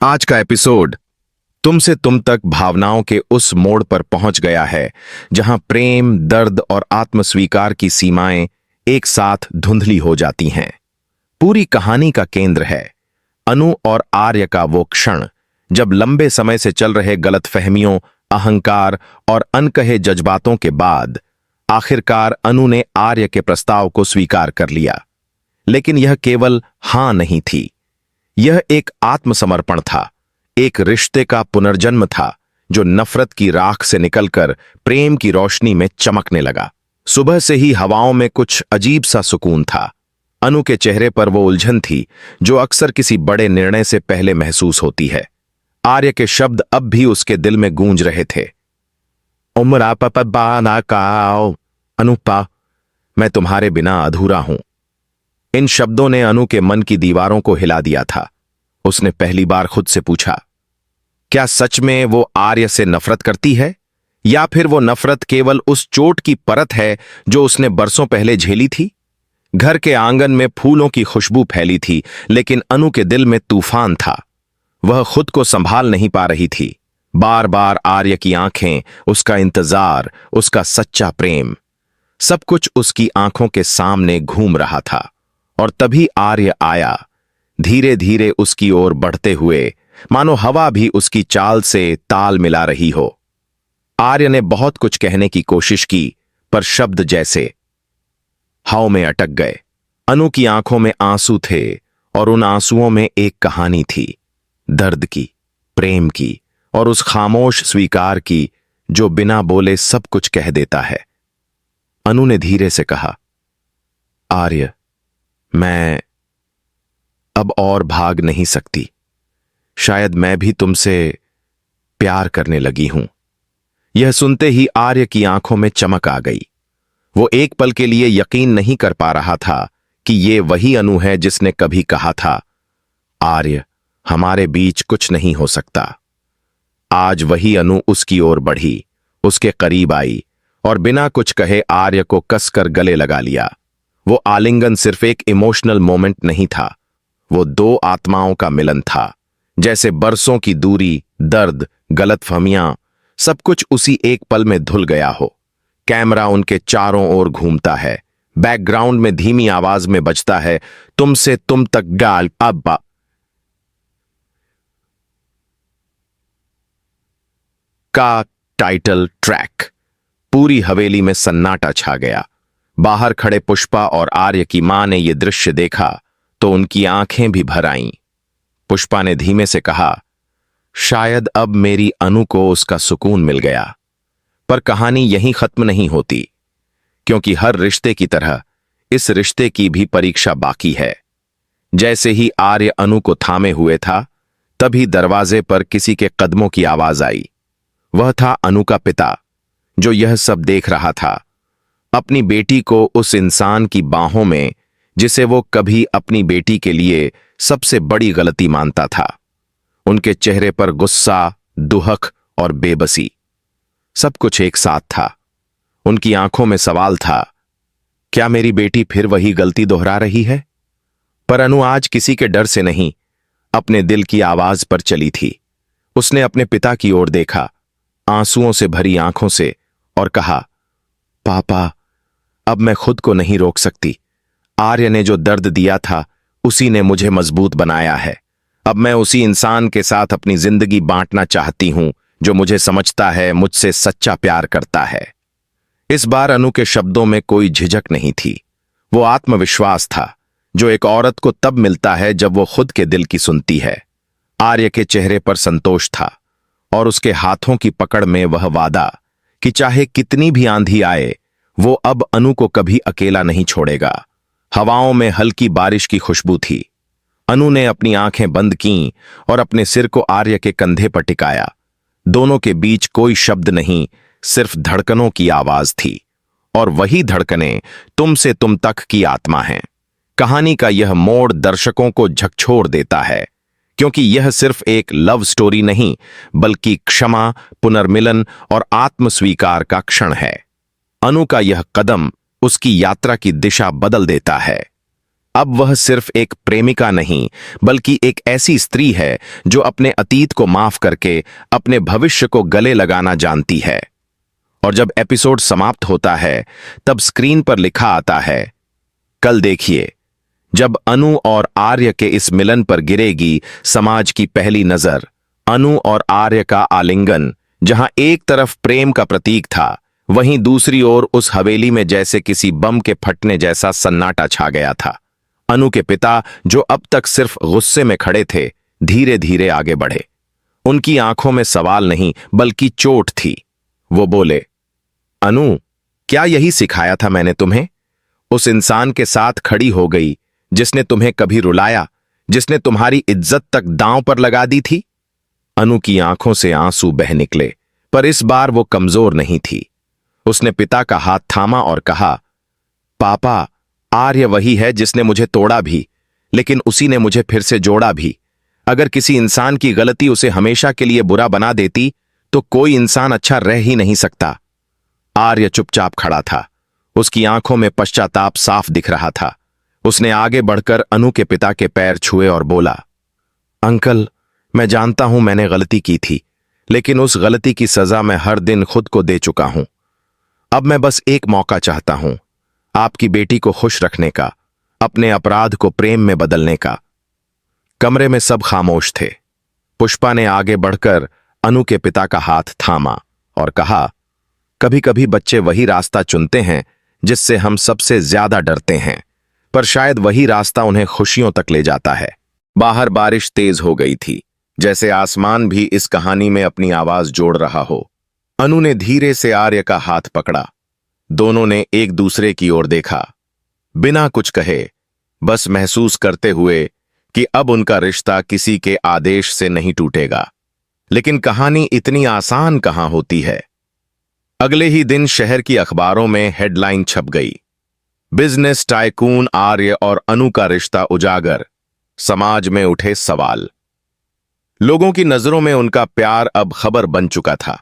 आज का एपिसोड तुमसे तुम तक भावनाओं के उस मोड़ पर पहुंच गया है जहां प्रेम, दर्द और आत्मस्वीकार की सीमाएं एक साथ धुंधली हो जाती हैं। पूरी कहानी का केंद्र है अनु और आर्य का वो क्षण जब लंबे समय से चल रहे गलतफहमियों, अहंकार और अनकहे जज्बातों के बाद आखिरकार अनु ने आर्य के प्रस्ताव को स्वीकार कर लिया। लेकिन यह केवल हां नहीं थी, यह एक आत्मसमर्पण था, एक रिश्ते का पुनर्जन्म था जो नफरत की राख से निकलकर प्रेम की रोशनी में चमकने लगा। सुबह से ही हवाओं में कुछ अजीब सा सुकून था। अनु के चेहरे पर वो उलझन थी जो अक्सर किसी बड़े निर्णय से पहले महसूस होती है। आर्य के शब्द अब भी उसके दिल में गूंज रहे थे। उमरा पपा ना काओ, अनुपा, मैं तुम्हारे बिना अधूरा हूं। इन शब्दों ने अनु के मन की दीवारों को हिला दिया था। उसने पहली बार खुद से पूछा, क्या सच में वो आर्य से नफरत करती है, या फिर वो नफरत केवल उस चोट की परत है जो उसने बरसों पहले झेली थी। घर के आंगन में फूलों की खुशबू फैली थी, लेकिन अनु के दिल में तूफान था। वह खुद को संभाल नहीं पा रही थी। बार बार आर्य की आंखें, उसका इंतजार, उसका सच्चा प्रेम, सब कुछ उसकी आंखों के सामने घूम रहा था। और तभी आर्य आया, धीरे धीरे उसकी ओर बढ़ते हुए, मानो हवा भी उसकी चाल से ताल मिला रही हो। आर्य ने बहुत कुछ कहने की कोशिश की, पर शब्द जैसे हवा में अटक गए। अनु की आंखों में आंसू थे और उन आंसुओं में एक कहानी थी, दर्द की, प्रेम की और उस खामोश स्वीकार की जो बिना बोले सब कुछ कह देता है। अनु ने धीरे से कहा, आर्य, मैं अब और भाग नहीं सकती। शायद मैं भी तुमसे प्यार करने लगी हूं। यह सुनते ही आर्य की आंखों में चमक आ गई। वो एक पल के लिए यकीन नहीं कर पा रहा था कि ये वही अनु है जिसने कभी कहा था, आर्य, हमारे बीच कुछ नहीं हो सकता। आज वही अनु उसकी ओर बढ़ी, उसके करीब आई और बिना कुछ कहे आर्य को कसकर गले लगा लिया। वो आलिंगन सिर्फ एक इमोशनल मोमेंट नहीं था, वो दो आत्माओं का मिलन था। जैसे बरसों की दूरी, दर्द, गलतफहमियां, सब कुछ उसी एक पल में धुल गया हो। कैमरा उनके चारों ओर घूमता है, बैकग्राउंड में धीमी आवाज में बजता है, तुमसे तुम तक गाल अब्बा का टाइटल ट्रैक। पूरी हवेली में सन्नाटा छा गया। बाहर खड़े पुष्पा और आर्य की मां ने यह दृश्य देखा तो उनकी आंखें भी भर आईं। पुष्पा ने धीमे से कहा, शायद अब मेरी अनु को उसका सुकून मिल गया। पर कहानी यहीं खत्म नहीं होती, क्योंकि हर रिश्ते की तरह इस रिश्ते की भी परीक्षा बाकी है। जैसे ही आर्य अनु को थामे हुए था, तभी दरवाजे पर किसी के कदमों की आवाज आई। वह था अनु का पिता, जो यह सब देख रहा था। अपनी बेटी को उस इंसान की बाहों में जिसे वो कभी अपनी बेटी के लिए सबसे बड़ी गलती मानता था। उनके चेहरे पर गुस्सा, दुहक और बेबसी, सब कुछ एक साथ था। उनकी आंखों में सवाल था, क्या मेरी बेटी फिर वही गलती दोहरा रही है? पर अनु आज किसी के डर से नहीं, अपने दिल की आवाज पर चली थी। उसने अपने पिता की ओर देखा, आंसुओं से भरी आंखों से, और कहा, पापा, अब मैं खुद को नहीं रोक सकती। आर्य ने जो दर्द दिया था, उसी ने मुझे मजबूत बनाया है। अब मैं उसी इंसान के साथ अपनी जिंदगी बांटना चाहती हूं जो मुझे समझता है, मुझसे सच्चा प्यार करता है। इस बार अनु के शब्दों में कोई झिझक नहीं थी, वो आत्मविश्वास था जो एक औरत को तब मिलता है जब वो खुद के दिल की सुनती है। आर्य के चेहरे पर संतोष था और उसके हाथों की पकड़ में वह वादा कि चाहे कितनी भी आंधी आए, वो अब अनु को कभी अकेला नहीं छोड़ेगा। हवाओं में हल्की बारिश की खुशबू थी। अनु ने अपनी आंखें बंद कीं और अपने सिर को आर्य के कंधे पर टिकाया। दोनों के बीच कोई शब्द नहीं, सिर्फ धड़कनों की आवाज थी, और वही धड़कनें तुमसे तुम तक की आत्मा हैं। कहानी का यह मोड़ दर्शकों को झकझोर देता है, क्योंकि यह सिर्फ एक लव स्टोरी नहीं, बल्कि क्षमा, पुनर्मिलन और आत्मस्वीकार का क्षण है। अनु का यह कदम उसकी यात्रा की दिशा बदल देता है। अब वह सिर्फ एक प्रेमिका नहीं, बल्कि एक ऐसी स्त्री है जो अपने अतीत को माफ करके अपने भविष्य को गले लगाना जानती है। और जब एपिसोड समाप्त होता है, तब स्क्रीन पर लिखा आता है, कल देखिए, जब अनु और आर्य के इस मिलन पर गिरेगी समाज की पहली नजर। अनु और आर्य का आलिंगन, जहां एक तरफ प्रेम का प्रतीक था, वहीं दूसरी ओर उस हवेली में जैसे किसी बम के फटने जैसा सन्नाटा छा गया था। अनु के पिता, जो अब तक सिर्फ गुस्से में खड़े थे, धीरे धीरे आगे बढ़े। उनकी आंखों में सवाल नहीं, बल्कि चोट थी। वो बोले, अनु, क्या यही सिखाया था मैंने तुम्हें? उस इंसान के साथ खड़ी हो गई जिसने तुम्हें कभी रुलाया, जिसने तुम्हारी इज्जत तक दांव पर लगा दी थी। अनु की आंखों से आंसू बह निकले, पर इस बार वो कमजोर नहीं थी। उसने पिता का हाथ थामा और कहा, पापा, आर्य वही है जिसने मुझे तोड़ा भी, लेकिन उसी ने मुझे फिर से जोड़ा भी। अगर किसी इंसान की गलती उसे हमेशा के लिए बुरा बना देती, तो कोई इंसान अच्छा रह ही नहीं सकता। आर्य चुपचाप खड़ा था। उसकी आंखों में पश्चाताप साफ दिख रहा था। उसने आगे बढ़कर अनु के पिता के पैर छुए और बोला, अंकल, मैं जानता हूं मैंने गलती की थी, लेकिन उस गलती की सजा मैं हर दिन खुद को दे चुका हूं। अब मैं बस एक मौका चाहता हूं, आपकी बेटी को खुश रखने का, अपने अपराध को प्रेम में बदलने का। कमरे में सब खामोश थे। पुष्पा ने आगे बढ़कर अनु के पिता का हाथ थामा और कहा, कभी कभी बच्चे वही रास्ता चुनते हैं जिससे हम सबसे ज्यादा डरते हैं, पर शायद वही रास्ता उन्हें खुशियों तक ले जाता है। बाहर बारिश तेज हो गई थी, जैसे आसमान भी इस कहानी में अपनी आवाज जोड़ रहा हो। अनु ने धीरे से आर्य का हाथ पकड़ा। दोनों ने एक दूसरे की ओर देखा, बिना कुछ कहे, बस महसूस करते हुए कि अब उनका रिश्ता किसी के आदेश से नहीं टूटेगा। लेकिन कहानी इतनी आसान कहां होती है। अगले ही दिन शहर की अखबारों में हेडलाइन छप गई, बिजनेस टाइकून आर्य और अनु का रिश्ता उजागर। समाज में उठे सवाल। लोगों की नजरों में उनका प्यार अब खबर बन चुका था।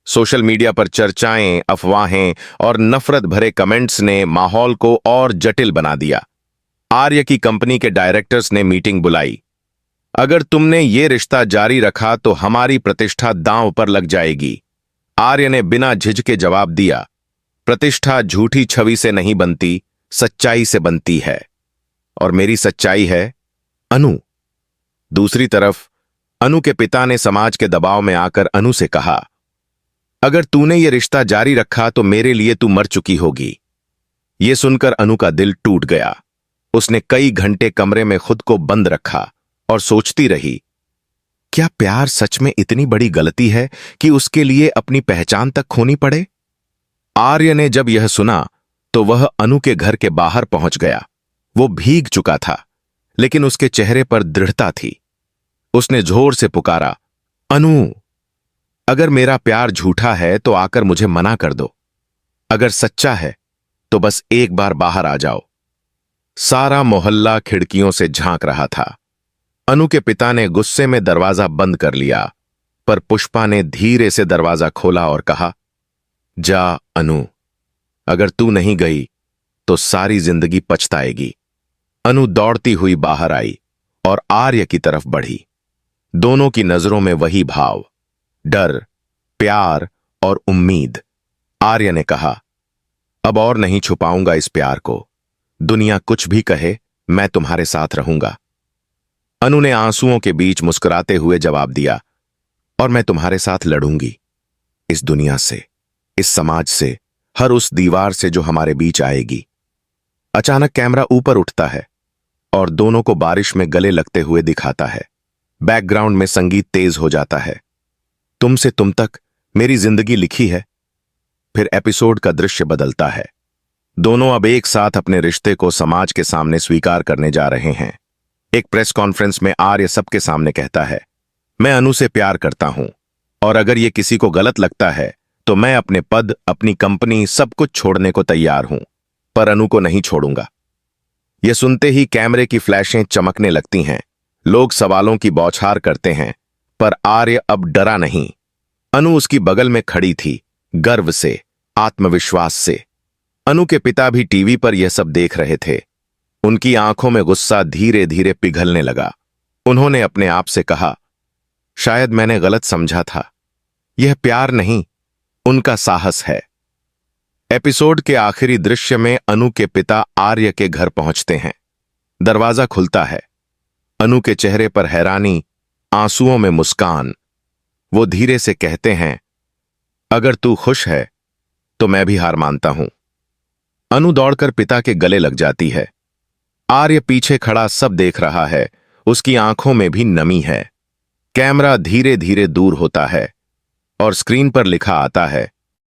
सोशल मीडिया पर चर्चाएं, अफवाहें और नफरत भरे कमेंट्स ने माहौल को और जटिल बना दिया। आर्य की कंपनी के डायरेक्टर्स ने मीटिंग बुलाई। अगर तुमने ये रिश्ता जारी रखा तो हमारी प्रतिष्ठा दांव पर लग जाएगी। आर्य ने बिना झिझके जवाब दिया, प्रतिष्ठा झूठी छवि से नहीं बनती, सच्चाई से बनती है, और मेरी सच्चाई है अनु। दूसरी तरफ अनु के पिता ने समाज के दबाव में आकर अनु से कहा, अगर तूने ये रिश्ता जारी रखा तो मेरे लिए तू मर चुकी होगी। ये सुनकर अनु का दिल टूट गया। उसने कई घंटे कमरे में खुद को बंद रखा और सोचती रही, क्या प्यार सच में इतनी बड़ी गलती है कि उसके लिए अपनी पहचान तक खोनी पड़े? आर्य ने जब यह सुना तो वह अनु के घर के बाहर पहुंच गया। वो भीग चुका था, लेकिन उसके चेहरे पर दृढ़ता थी। उसने जोर से पुकारा, अनु, अगर मेरा प्यार झूठा है तो आकर मुझे मना कर दो। अगर सच्चा है तो बस एक बार बाहर आ जाओ। सारा मोहल्ला खिड़कियों से झांक रहा था। अनु के पिता ने गुस्से में दरवाजा बंद कर लिया, पर पुष्पा ने धीरे से दरवाजा खोला और कहा, जा अनु, अगर तू नहीं गई तो सारी जिंदगी पछताएगी। अनु दौड़ती हुई बाहर आई और आर्य की तरफ बढ़ी। दोनों की नजरों में वही भाव, डर, प्यार और उम्मीद। आर्य ने कहा, अब और नहीं छुपाऊंगा इस प्यार को। दुनिया कुछ भी कहे, मैं तुम्हारे साथ रहूंगा। अनु ने आंसुओं के बीच मुस्कुराते हुए जवाब दिया, और मैं तुम्हारे साथ लड़ूंगी, इस दुनिया से, इस समाज से, हर उस दीवार से जो हमारे बीच आएगी। अचानक कैमरा ऊपर उठता है और दोनों को बारिश में गले लगते हुए दिखाता है। बैकग्राउंड में संगीत तेज हो जाता है। तुमसे तुम तक मेरी जिंदगी लिखी है। फिर एपिसोड का दृश्य बदलता है। दोनों अब एक साथ अपने रिश्ते को समाज के सामने स्वीकार करने जा रहे हैं। एक प्रेस कॉन्फ्रेंस में आर्य सबके सामने कहता है, मैं अनु से प्यार करता हूं, और अगर ये किसी को गलत लगता है तो मैं अपने पद, अपनी कंपनी, सब कुछ छोड़ने को तैयार हूं, पर अनु को नहीं छोड़ूंगा। यह सुनते ही कैमरे की फ्लैशें चमकने लगती हैं। लोग सवालों की बौछार करते हैं, पर आर्य अब डरा नहीं। अनु उसकी बगल में खड़ी थी, गर्व से, आत्मविश्वास से। अनु के पिता भी टीवी पर यह सब देख रहे थे। उनकी आंखों में गुस्सा धीरे धीरे पिघलने लगा। उन्होंने अपने आप से कहा, शायद मैंने गलत समझा था। यह प्यार नहीं, उनका साहस है। एपिसोड के आखिरी दृश्य में अनु के पिता आर्य के घर पहुंचते हैं। दरवाजा खुलता है। अनु के चेहरे पर हैरानी, आंसुओं में मुस्कान। वो धीरे से कहते हैं, अगर तू खुश है तो मैं भी हार मानता हूं। अनु दौड़कर पिता के गले लग जाती है। आर्य पीछे खड़ा सब देख रहा है। उसकी आंखों में भी नमी है। कैमरा धीरे धीरे दूर होता है और स्क्रीन पर लिखा आता है,